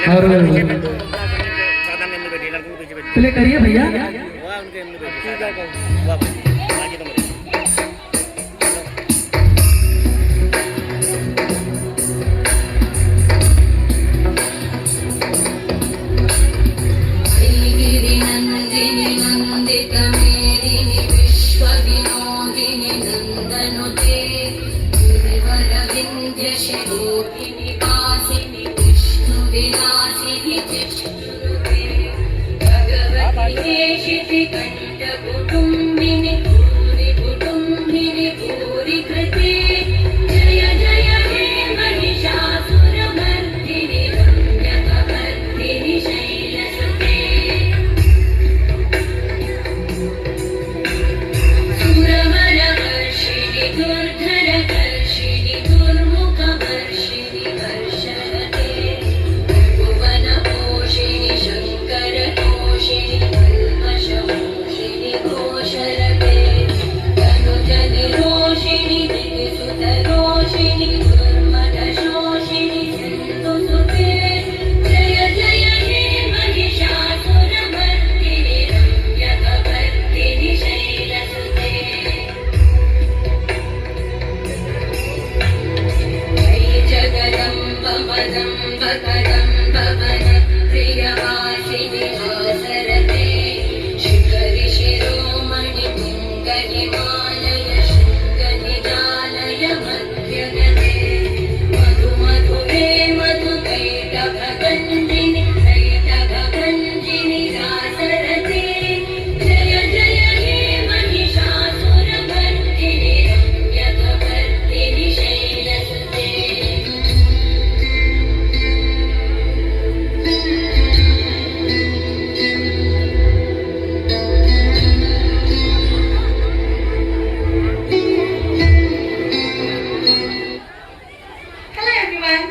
और प्ले करिए भैया। कुटुम्बिनि भूरि कुटुम्बिनि भूरि कृते जय जय हे महिषासुरमर्दिनि रम्यकवर्धिनि शैलसुते सुरवरवर्षिणि दुर्धरकर्षिणि दुर्मुखवर्षिणि वर्षरते भुवनपोषिणि शङ्करतोषिणि कल्मषमोषिणि घोषरते तनुजनिरोषिणि दिविसुतरोषिणि दुर्मदशोषिणि सिन्धुसुते जय जय हे महिषासुरमर्दिनि रम्यकवर्धिनि शैलसुते जय जगदम्ब मदम्ब कदम्ब वनप्रियवा